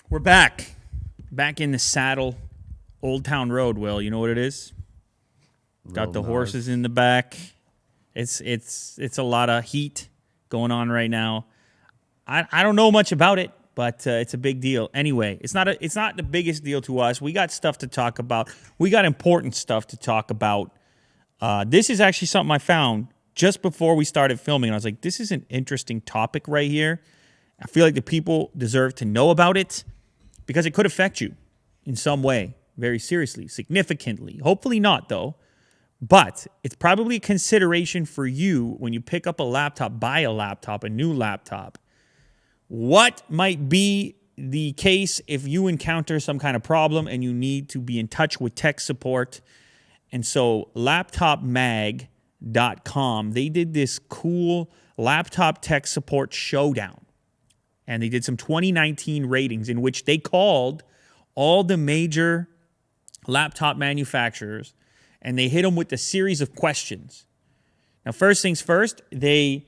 We're back. Back in the saddle. Old Town Road, Will. You know what it is? Got the horses in the back. It's a lot of heat going on right now. I don't know much about it, but it's a big deal. Anyway, it's not the biggest deal to us. We got stuff to talk about. We got important stuff to talk about. This is actually something I found just before we started filming. And I was like, this is an interesting topic right here. I feel like the people deserve to know about it because it could affect you in some way, very seriously, significantly. Hopefully not, though. But it's probably a consideration for you when you pick up a laptop, buy a laptop, a new laptop. What might be the case if you encounter some kind of problem and you need to be in touch with tech support? And so laptopmag.com, they did this cool laptop tech support showdown. And they did some 2019 ratings in which they called all the major laptop manufacturers and they hit them with a series of questions. Now, first things first, they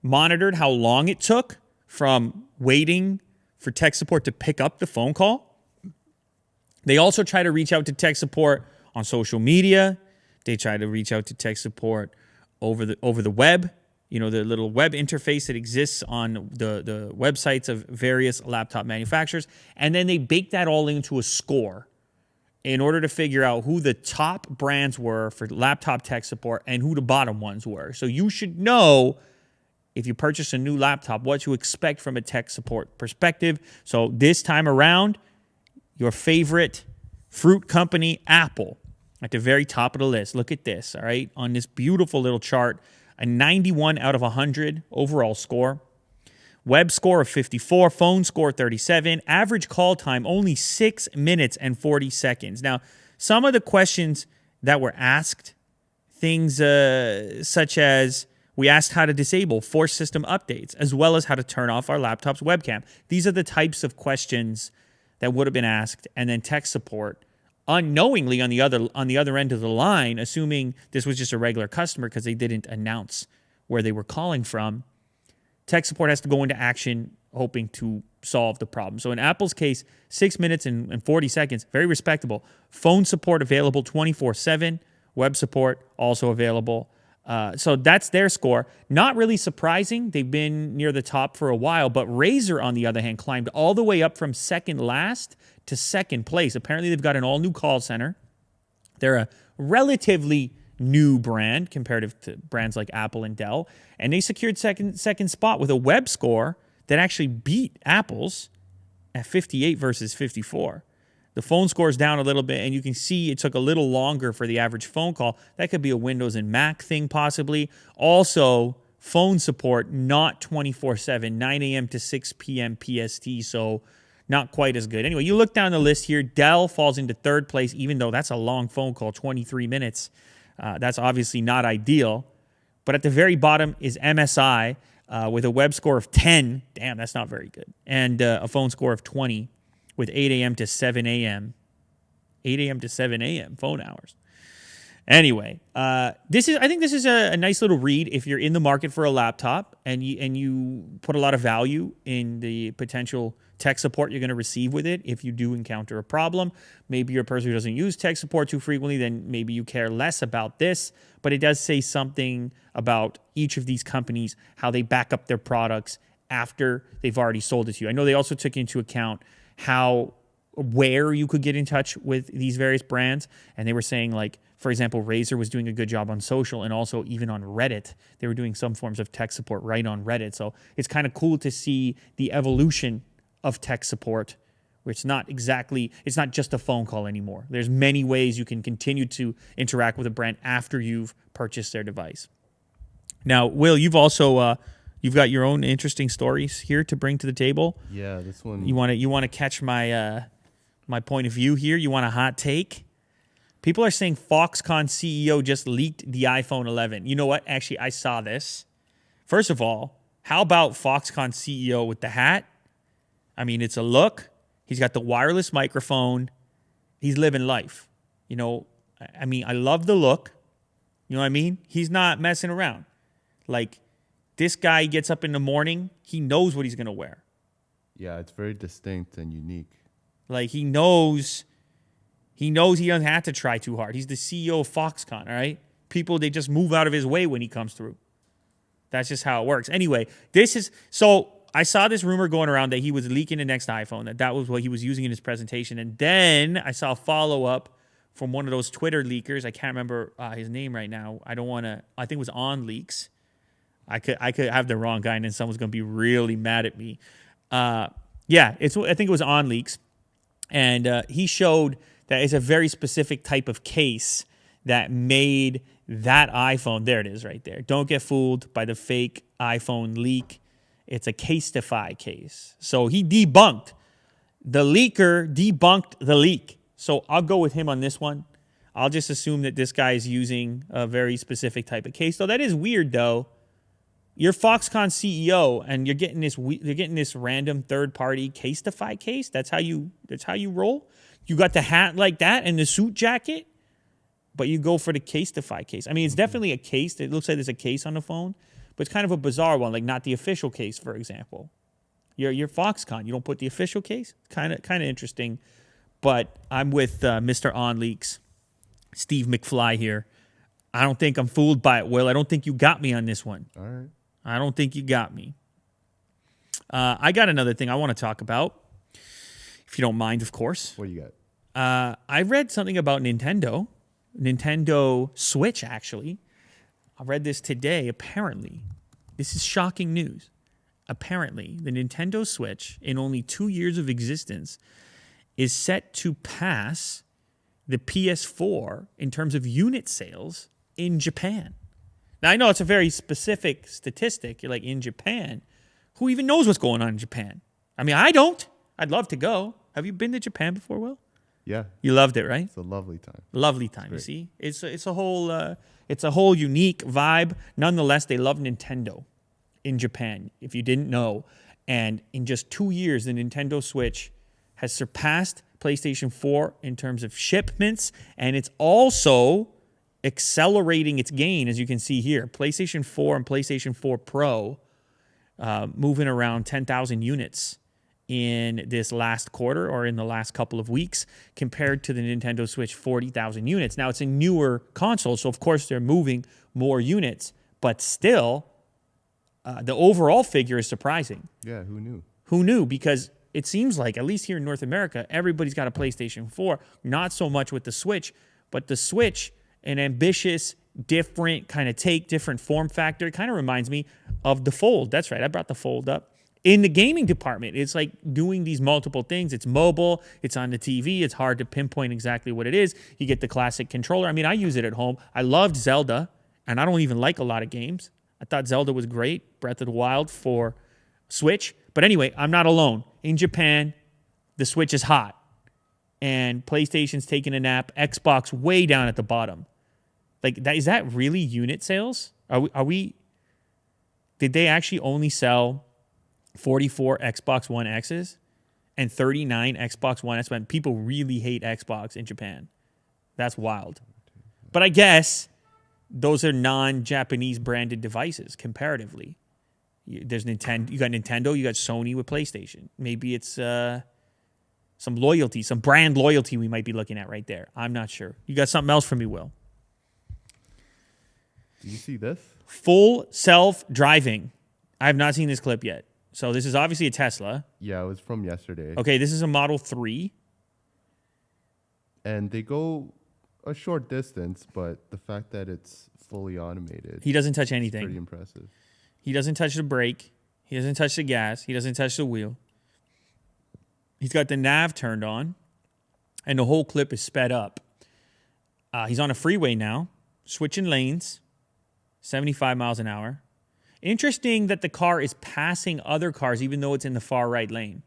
monitored how long it took from waiting for tech support to pick up the phone call. They also try to reach out to tech support on social media. They try to reach out to tech support over the web, you know, the little web interface that exists on the websites of various laptop manufacturers. And then they bake that all into a score in order to figure out who the top brands were for laptop tech support and who the bottom ones were. So you should know, if you purchase a new laptop, what to expect from a tech support perspective. So this time around, your favorite fruit company, Apple, at the very top of the list. Look at this, all right? On this beautiful little chart, a 91 out of 100 overall score. Web score of 54, phone score 37, average call time only 6 minutes and 40 seconds. Now, some of the questions that were asked, things such as, we asked how to disable force system updates, as well as how to turn off our laptop's webcam. These are the types of questions that would have been asked, and then tech support, unknowingly on the other end of the line, assuming this was just a regular customer because they didn't announce where they were calling from, tech support has to go into action hoping to solve the problem. So in Apple's case, 6 minutes and 40 seconds, very respectable. Phone support available 24/7. Web support also available. So that's their score. Not really surprising. They've been near the top for a while. But Razer, on the other hand, climbed all the way up from second last to second place. Apparently, they've got an all-new call center. They're a relatively new brand comparative to brands like Apple and Dell. And they secured second spot with a web score that actually beat Apple's at 58 versus 54. The phone score is down a little bit, and you can see it took a little longer for the average phone call. That could be a Windows and Mac thing possibly. Also, phone support, not 24/7, 9 a.m. to 6 p.m. PST, so not quite as good. Anyway, you look down the list here. Dell falls into third place, even though that's a long phone call, 23 minutes. That's obviously not ideal. But at the very bottom is MSI with a web score of 10. Damn, that's not very good. And a phone score of 20 with 8 a.m. to 7 a.m. 8 a.m. to 7 a.m. phone hours. Anyway, I think this is a nice little read if you're in the market for a laptop and you put a lot of value in the potential tech support you're going to receive with it. If you do encounter a problem, maybe you're a person who doesn't use tech support too frequently, then maybe you care less about this. But it does say something about each of these companies, how they back up their products after they've already sold it to you. I know they also took into account where you could get in touch with these various brands. And they were saying, like, for example, Razer was doing a good job on social and also even on Reddit. They were doing some forms of tech support right on Reddit. So it's kind of cool to see the evolution of tech support, where it's not just a phone call anymore. There's many ways you can continue to interact with a brand after you've purchased their device. Now, Will, you've also you've got your own interesting stories here to bring to the table. Yeah, this one. You want to catch my my point of view here? You want a hot take? People are saying Foxconn CEO just leaked the iPhone 11. You know what? Actually, I saw this. First of all, how about Foxconn CEO with the hat? I mean, it's a look. He's got the wireless microphone. He's living life. You know, I mean, I love the look. You know what I mean? He's not messing around. Like, this guy gets up in the morning. He knows what he's going to wear. Yeah, it's very distinct and unique. Like he knows he doesn't have to try too hard. He's the CEO of Foxconn, all right? People, they just move out of his way when he comes through. That's just how it works. Anyway, so I saw this rumor going around that he was leaking the next iPhone, that was what he was using in his presentation. And then I saw a follow-up from one of those Twitter leakers. I can't remember his name right now. I think it was On Leaks. I could have the wrong guy, and then someone's going to be really mad at me. I think it was On Leaks. And he showed that it's a very specific type of case that made that iPhone. There it is right there. Don't get fooled by the fake iPhone leak. It's a Casetify case. So he debunked. The leaker debunked the leak. So I'll go with him on this one. I'll just assume that this guy is using a very specific type of case. So that is weird, though. You're Foxconn CEO, and you're getting this random third-party Casetify case. That's how you roll. You got the hat like that and the suit jacket, but you go for the Casetify case. I mean, it's definitely a case. It looks like there's a case on the phone, but it's kind of a bizarre one, like not the official case, for example. You're Foxconn. You don't put the official case. Kind of interesting. But I'm with Mr. On Leaks, Steve McFly here. I don't think I'm fooled by it, Will. I don't think you got me on this one. All right. I don't think you got me. I got another thing I want to talk about, if you don't mind, of course. What do you got? I read something about Nintendo Switch, actually. I read this today. Apparently, this is shocking news. Apparently, the Nintendo Switch, in only 2 years of existence, is set to pass the PS4 in terms of unit sales in Japan. Now, I know it's a very specific statistic. You're like, in Japan? Who even knows what's going on in Japan? I mean, I don't. I'd love to go. Have you been to Japan before, Will? Yeah. You loved it, right? It's a lovely time. Lovely time, you see? It's a whole unique vibe. Nonetheless, they love Nintendo in Japan, if you didn't know. And in just 2 years, the Nintendo Switch has surpassed PlayStation 4 in terms of shipments, and it's also accelerating its gain, as you can see here. PlayStation 4 and PlayStation 4 Pro moving around 10,000 units in this last quarter or in the last couple of weeks compared to the Nintendo Switch 40,000 units. Now, it's a newer console, so of course they're moving more units, but still, the overall figure is surprising. Yeah, who knew? Who knew? Because it seems like, at least here in North America, everybody's got a PlayStation 4. Not so much with the Switch, but the Switch, an ambitious, different kind of take, different form factor. It kind of reminds me of the Fold. That's right. I brought the Fold up. In the gaming department, it's like doing these multiple things. It's mobile. It's on the TV. It's hard to pinpoint exactly what it is. You get the classic controller. I mean, I use it at home. I loved Zelda, and I don't even like a lot of games. I thought Zelda was great. Breath of the Wild for Switch. But anyway, I'm not alone. In Japan, the Switch is hot. And PlayStation's taking a nap. Xbox way down at the bottom. Like, is that really unit sales? Did they actually only sell 44 Xbox One X's and 39 Xbox One S? When people really hate Xbox in Japan. That's wild. But I guess those are non-Japanese branded devices comparatively. There's Nintendo. You got Nintendo. You got Sony with PlayStation. Maybe it's some loyalty, some brand loyalty we might be looking at right there. I'm not sure. You got something else for me, Will? Do you see this? Full self-driving. I have not seen this clip yet. So this is obviously a Tesla. Yeah, it was from yesterday. Okay, this is a Model 3. And they go a short distance, but the fact that it's fully automated. He doesn't touch anything. Pretty impressive. He doesn't touch the brake. He doesn't touch the gas. He doesn't touch the wheel. He's got the nav turned on, and the whole clip is sped up. He's on a freeway now, switching lanes, 75 miles an hour. Interesting that the car is passing other cars, even though it's in the far right lane.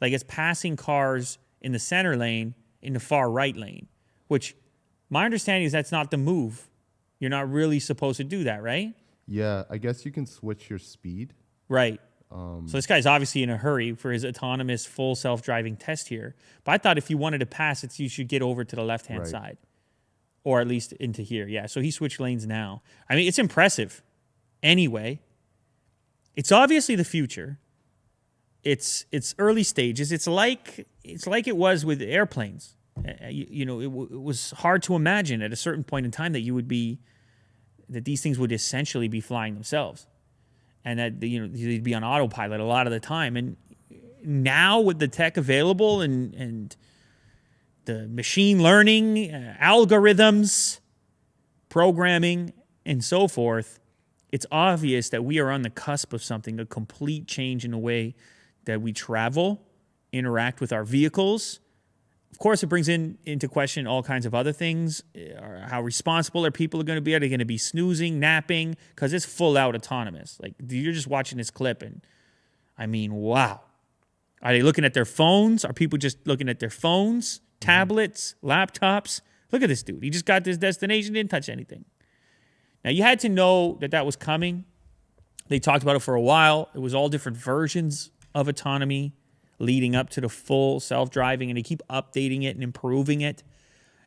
Like, it's passing cars in the center lane, in the far right lane, which my understanding is that's not the move. You're not really supposed to do that, right? Yeah, I guess you can switch your speed. Right. So this guy's obviously in a hurry for his autonomous full self-driving test here. But I thought if you wanted to pass it, you should get over to the left-hand side. Or at least into here. Yeah, so he switched lanes now. I mean, it's impressive. Anyway, it's obviously the future. it's early stages. It's like it was with airplanes. You know, it was hard to imagine at a certain point in time that these things would essentially be flying themselves, and that they'd be on autopilot a lot of the time. And now with the tech available and the machine learning, algorithms, programming, and so forth, it's obvious that we are on the cusp of something, a complete change in the way that we travel, interact with our vehicles. Of course, it brings into question all kinds of other things. How responsible are people going to be? Are they going to be snoozing, napping? Because it's full out autonomous. Like, you're just watching this clip, and I mean, wow. Are they looking at their phones? Are people just looking at their phones, tablets, laptops? Look at this dude. He just got this destination, didn't touch anything. Now, you had to know that was coming. They talked about it for a while. It was all different versions of autonomy leading up to the full self-driving, and they keep updating it and improving it.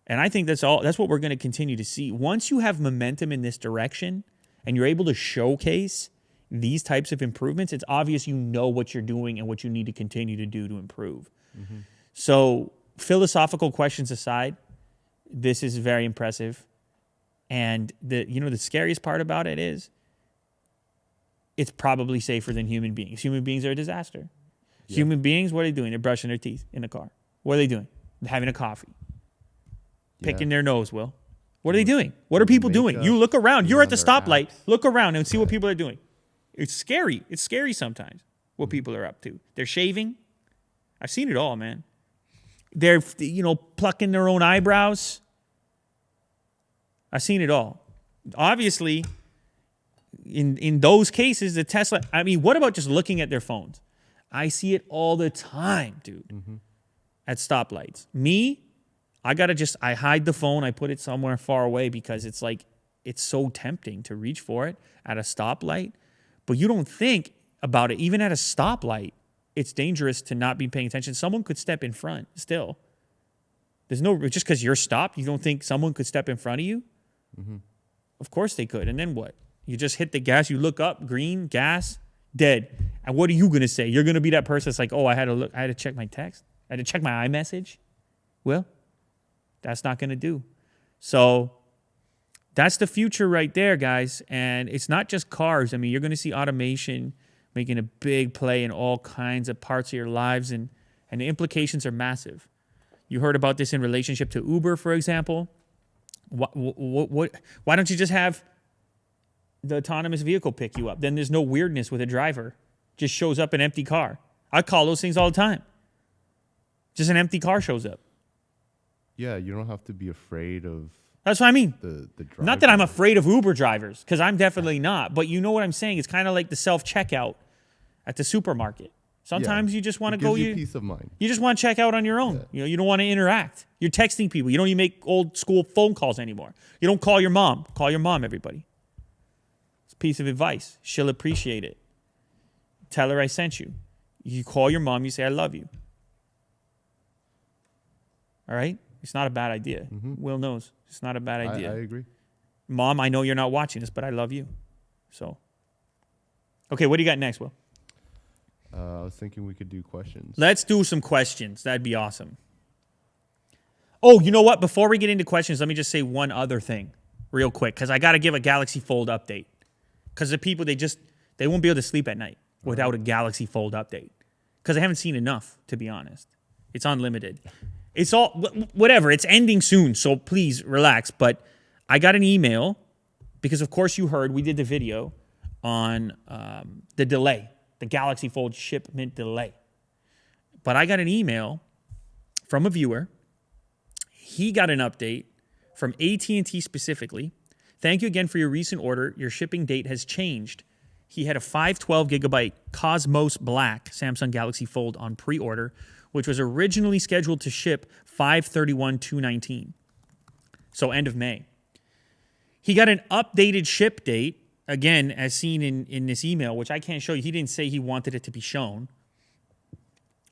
And I think that's what we're going to continue to see. Once you have momentum in this direction and you're able to showcase these types of improvements, it's obvious you know what you're doing and what you need to continue to do to improve. Mm-hmm. So, philosophical questions aside, this is very impressive. And the scariest part about it is it's probably safer than human beings. Human beings are a disaster. Yep. Human beings, what are they doing? They're brushing their teeth in the car. What are they doing? They're having a coffee. Picking their nose, Will. What are they doing? What are people doing? You look around. You're at the stoplight. Look around and see what people are doing. It's scary. It's scary sometimes what people are up to. They're shaving. I've seen it all, man. They're, plucking their own eyebrows. I've seen it all. Obviously, in those cases, the Tesla, I mean, what about just looking at their phones? I see it all the time, dude, at stoplights. Me, I hide the phone. I put it somewhere far away because it's so tempting to reach for it at a stoplight. But you don't think about it. Even at a stoplight, it's dangerous to not be paying attention. Someone could step in front still. Just because you're stopped, you don't think someone could step in front of you? Mm-hmm. Of course they could. And then what? You just hit the gas, you look up, green, gas, dead. And what are you going to say? You're going to be that person that's like, oh, I had to check my text. I had to check my iMessage. Well, that's not going to do. So that's the future right there, guys. And it's not just cars. I mean, you're going to see automation making a big play in all kinds of parts of your lives, and the implications are massive. You heard about this in relationship to Uber, for example. Why don't you just have the autonomous vehicle pick you up? Then there's no weirdness with a driver. Just shows up an empty car. I call those things all the time. Just an empty car shows up. Yeah, you don't have to be afraid of. That's what I mean. The driver. Not that I'm afraid of Uber drivers, because I'm definitely not. But you know what I'm saying? It's kind of like the self-checkout at the supermarket. Sometimes you just want to go. You peace of mind. You just want to check out on your own. Yeah. You don't want to interact. You're texting people. You don't even make old school phone calls anymore. You don't call your mom. Call your mom, everybody. It's a piece of advice. She'll appreciate it. Tell her I sent you. You call your mom. You say I love you. All right. It's not a bad idea. Mm-hmm. Will knows. It's not a bad idea. I agree. Mom, I know you're not watching this, but I love you. So, okay, what do you got next, Will? I was thinking we could do questions. Let's do some questions. That'd be awesome. Oh, you know what? Before we get into questions, let me just say one other thing real quick, because I got to give a Galaxy Fold update. Because the people, they won't be able to sleep at night without a Galaxy Fold update. Because I haven't seen enough, to be honest. It's unlimited. It's all, whatever. It's ending soon, so please relax. But I got an email, because of course you heard, we did the video on the delay. The Galaxy Fold shipment delay. But I got an email from a viewer. He got an update from AT&T specifically. Thank you again for your recent order. Your shipping date has changed. He had a 512 gigabyte Cosmos Black Samsung Galaxy Fold on pre-order, which was originally scheduled to ship 5/31/2019. So end of May. He got an updated ship date, again, as seen in this email, which I can't show you. He didn't say he wanted it to be shown.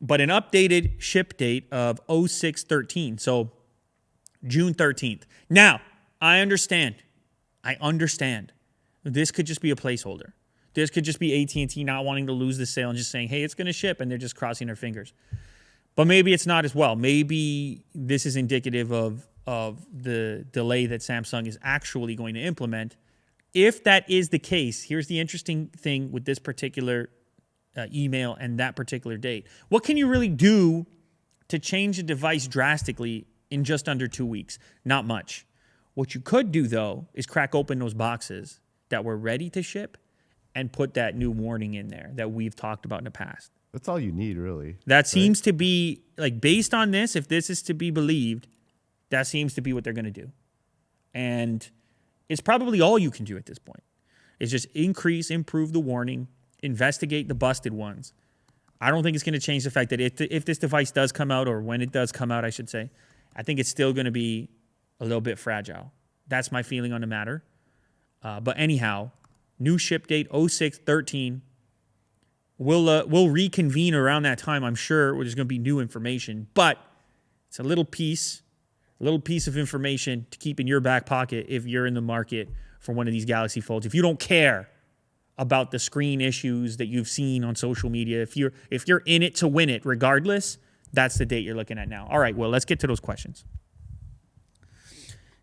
But an updated ship date of 06/13, so June 13th. Now, I understand. This could just be a placeholder. This could just be AT&T not wanting to lose the sale and just saying, hey, it's going to ship, and they're just crossing their fingers. But maybe it's not as well. Maybe this is indicative of the delay that Samsung is actually going to implement. If that is the case, here's the interesting thing with this particular email and that particular date. What can you really do to change a device drastically in just under 2 weeks? Not much. What you could do, though, is crack open those boxes that were ready to ship and put that new warning in there that we've talked about in the past. That's all you need, really. That seems to be, like, based on this, if this is to be believed, that seems to be what they're going to do. And it's probably all you can do at this point. Is just improve the warning, investigate the busted ones. I don't think it's going to change the fact that if this device does come out, or when it does come out, I should say, I think it's still going to be a little bit fragile. That's my feeling on the matter. But anyhow, new ship date 06/13. We'll reconvene around that time. I'm sure there's going to be new information, but it's a little piece of information to keep in your back pocket if you're in the market for one of these Galaxy Folds. If you don't care about the screen issues that you've seen on social media, if you're in it to win it regardless, that's the date you're looking at now. All right, well, let's get to those questions.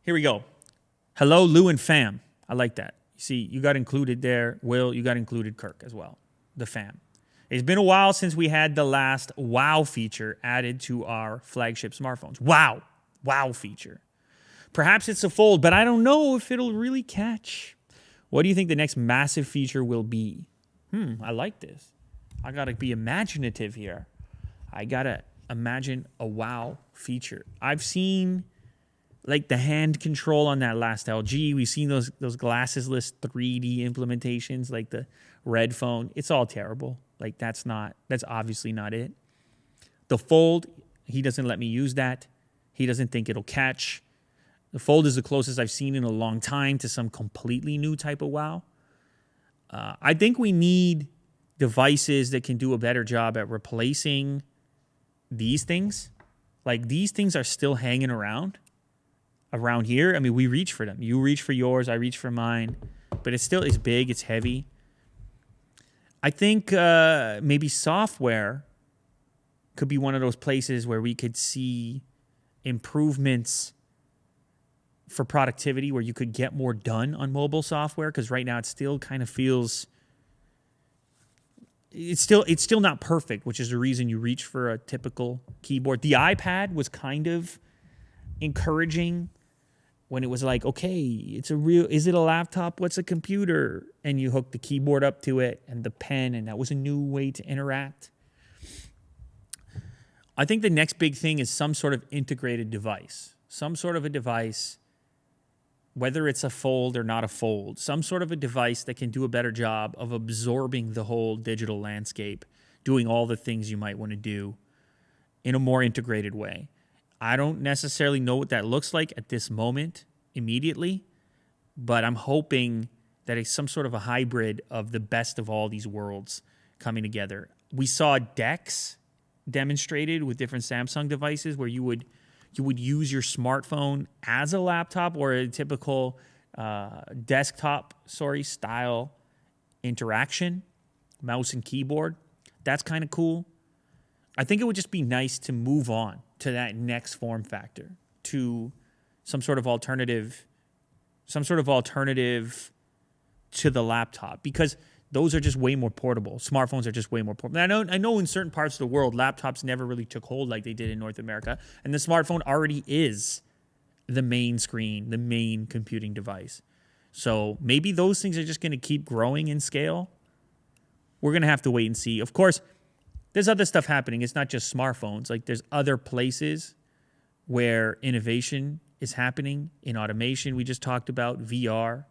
Here we go. Hello, Lou and fam. I like that. You see, you got included there. Will, you got included Kirk as well. The fam. It's been a while since we had the last wow feature added to our flagship smartphones. Wow feature. Perhaps it's a fold, but I don't know if it'll really catch. What do you think the next massive feature will be? I like this. I got to be imaginative here. I got to imagine a wow feature. I've seen like the hand control on that last LG. We've seen those glassesless 3D implementations like the Red phone. It's all terrible. Like that's obviously not it. The Fold, he doesn't let me use that. He doesn't think it'll catch. The Fold is the closest I've seen in a long time to some completely new type of wow. I think we need devices that can do a better job at replacing these things. Like these things are still hanging around here. I mean, we reach for them. You reach for yours, I reach for mine. But it's big, it's heavy. I think maybe software could be one of those places where we could see improvements for productivity, where you could get more done on mobile software, because right now it still kind of feels it's still not perfect, which is the reason you reach for a typical keyboard. The iPad was kind of encouraging when it was like, okay, is it a laptop? What's a computer? And you hook the keyboard up to it and the pen, and that was a new way to interact. I think the next big thing is some sort of integrated device. Some sort of a device, whether it's a fold or not a fold, some sort of a device that can do a better job of absorbing the whole digital landscape, doing all the things you might want to do in a more integrated way. I don't necessarily know what that looks like at this moment immediately, but I'm hoping that it's some sort of a hybrid of the best of all these worlds coming together. We saw DeX demonstrated with different Samsung devices where you would use your smartphone as a laptop or a typical desktop style interaction, mouse and keyboard. That's kind of cool. I think it would just be nice to move on to that next form factor, to some sort of alternative to the laptop, because those are just way more portable. Smartphones are just way more portable. I know in certain parts of the world, laptops never really took hold like they did in North America, and the smartphone already is the main screen, the main computing device. So maybe those things are just going to keep growing in scale. We're going to have to wait and see. Of course, there's other stuff happening. It's not just smartphones. Like there's other places where innovation is happening in automation. We just talked about VR.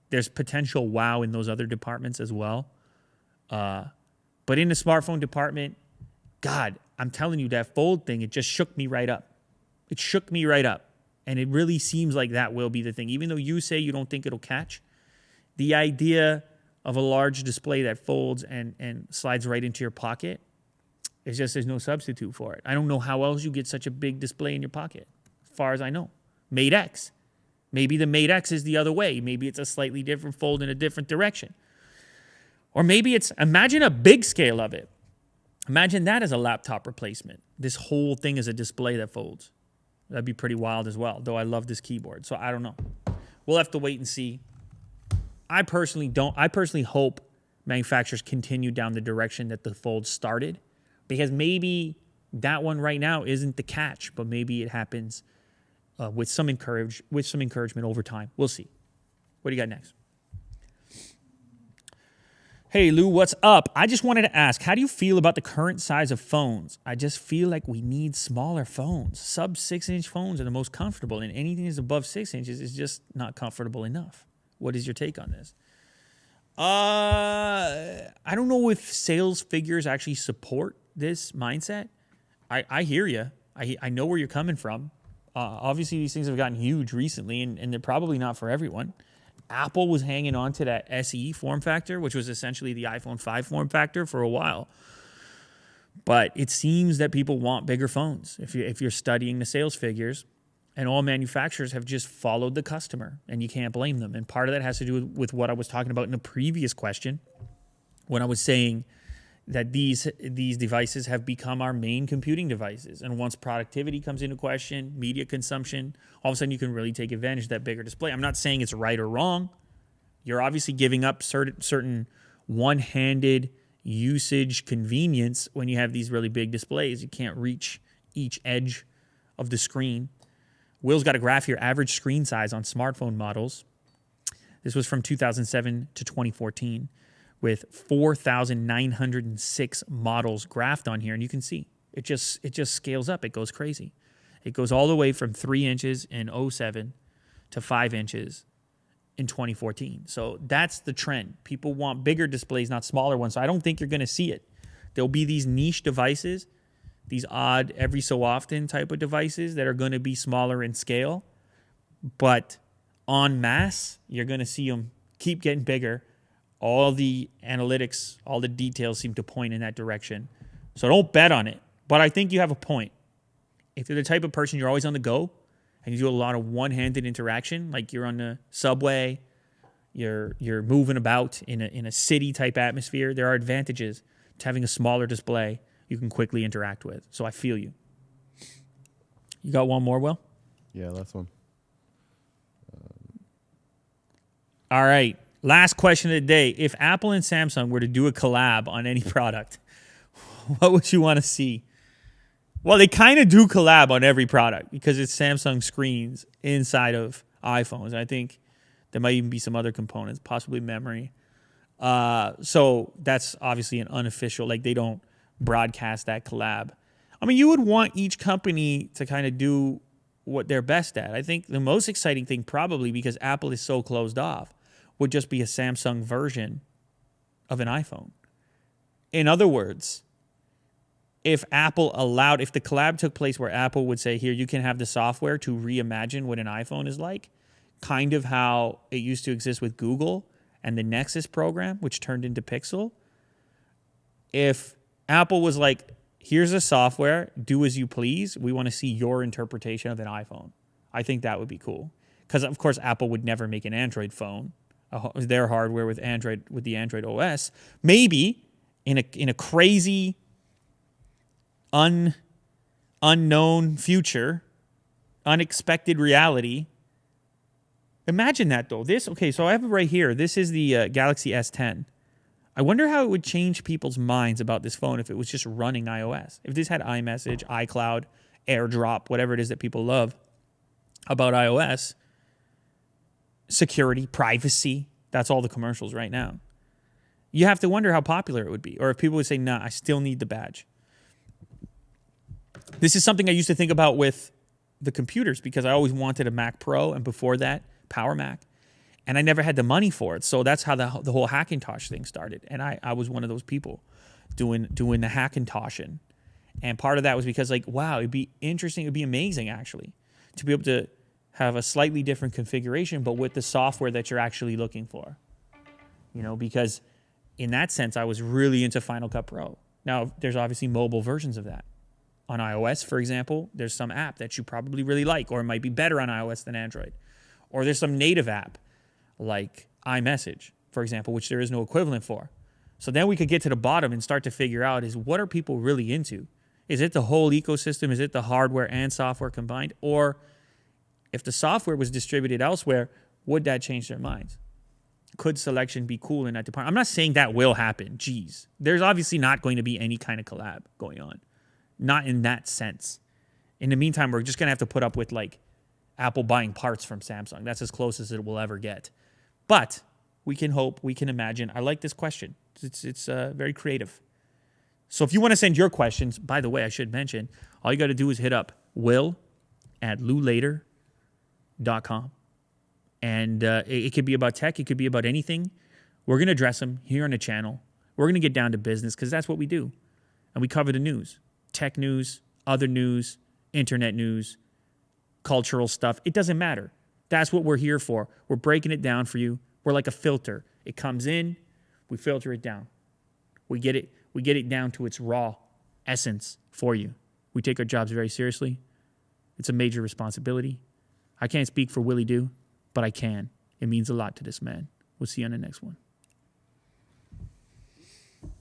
There's potential wow in those other departments as well. But in the smartphone department, God, I'm telling you, that Fold thing, it just shook me right up. It shook me right up. And it really seems like that will be the thing. Even though you say you don't think it'll catch, the idea of a large display that folds and slides right into your pocket, it's just there's no substitute for it. I don't know how else you get such a big display in your pocket, as far as I know. Mate X. Maybe the Mate X is the other way. Maybe it's a slightly different fold in a different direction. Or maybe imagine a big scale of it. Imagine that as a laptop replacement. This whole thing is a display that folds. That'd be pretty wild as well, though I love this keyboard. So I don't know. We'll have to wait and see. I personally hope manufacturers continue down the direction that the Fold started, because maybe that one right now isn't the catch, but maybe it happens with some encouragement over time. We'll see. What do you got next? Hey, Lou, what's up? I just wanted to ask, how do you feel about the current size of phones? I just feel like we need smaller phones. Sub 6-inch phones are the most comfortable, and anything that's above 6 inches is just not comfortable enough. What is your take on this? I don't know if sales figures actually support this mindset. I hear you. I know where you're coming from. Obviously, these things have gotten huge recently, and they're probably not for everyone. Apple was hanging on to that SE form factor, which was essentially the iPhone 5 form factor for a while. But it seems that people want bigger phones if you're studying the sales figures. And all manufacturers have just followed the customer, and you can't blame them. And part of that has to do with what I was talking about in the previous question, when I was saying that these devices have become our main computing devices. And once productivity comes into question, media consumption, all of a sudden you can really take advantage of that bigger display. I'm not saying it's right or wrong. You're obviously giving up certain one-handed usage convenience when you have these really big displays. You can't reach each edge of the screen. Will's got a graph here, average screen size on smartphone models. This was from 2007 to 2014 with 4,906 models graphed on here. And you can see it just scales up. It goes crazy. It goes all the way from 3 inches in 2007 to 5 inches in 2014. So that's the trend. People want bigger displays, not smaller ones. So I don't think you're going to see it. There'll be these niche devices, these odd every so often type of devices that are going to be smaller in scale. But en masse, you're going to see them keep getting bigger. All the analytics, all the details seem to point in that direction. So don't bet on it. But I think you have a point. If you're the type of person you're always on the go and you do a lot of one-handed interaction, like you're on the subway, you're moving about in a city type atmosphere, there are advantages to having a smaller display you can quickly interact with. So I feel you. You got one more, Will? Yeah, last one. All right. Last question of the day. If Apple and Samsung were to do a collab on any product, what would you want to see? Well, they kind of do collab on every product because it's Samsung screens inside of iPhones. And I think there might even be some other components, possibly memory. So that's obviously an unofficial, like they don't broadcast that collab. I mean, you would want each company to kind of do what they're best at. I think the most exciting thing probably, because Apple is so closed off, would just be a Samsung version of an iPhone. In other words, if the collab took place where Apple would say, here, you can have the software to reimagine what an iPhone is like, kind of how it used to exist with Google and the Nexus program, which turned into Pixel. If Apple was like, here's a software, do as you please, we want to see your interpretation of an iPhone. I think that would be cool. Because, of course, Apple would never make an Android phone, their hardware with the Android OS. Maybe in a crazy, unknown future, unexpected reality. Imagine that, though. So I have it right here. This is the Galaxy S10. I wonder how it would change people's minds about this phone if it was just running iOS. If this had iMessage, iCloud, AirDrop, whatever it is that people love about iOS, security, privacy, that's all the commercials right now. You have to wonder how popular it would be. Or if people would say, nah, I still need the badge. This is something I used to think about with the computers because I always wanted a Mac Pro, and before that, Power Mac. And I never had the money for it. So that's how the whole Hackintosh thing started. And I was one of those people doing the Hackintoshin. And part of that was because, like, wow, it'd be interesting. It'd be amazing, actually, to be able to have a slightly different configuration, but with the software that you're actually looking for. You know, because in that sense, I was really into Final Cut Pro. Now, there's obviously mobile versions of that. On iOS, for example, there's some app that you probably really like, or it might be better on iOS than Android. Or there's some native app like iMessage, for example, which there is no equivalent for. So then we could get to the bottom and start to figure out is what are people really into? Is it the whole ecosystem? Is it the hardware and software combined? Or if the software was distributed elsewhere, would that change their minds? Could selection be cool in that department? I'm not saying that will happen. Geez. There's obviously not going to be any kind of collab going on. Not in that sense. In the meantime, we're just going to have to put up with like Apple buying parts from Samsung. That's as close as it will ever get. But we can hope, we can imagine. I like this question. It's very creative. So if you want to send your questions, by the way, I should mention, all you got to do is hit up will@loulater.com. And it could be about tech. It could be about anything. We're going to address them here on the channel. We're going to get down to business because that's what we do. And we cover the news. Tech news, other news, internet news, cultural stuff. It doesn't matter. That's what we're here for. We're breaking it down for you. We're like a filter. It comes in, we filter it down. We get it down to its raw essence for you. We take our jobs very seriously. It's a major responsibility. I can't speak for Willie Do, but I can. It means a lot to this man. We'll see you on the next one.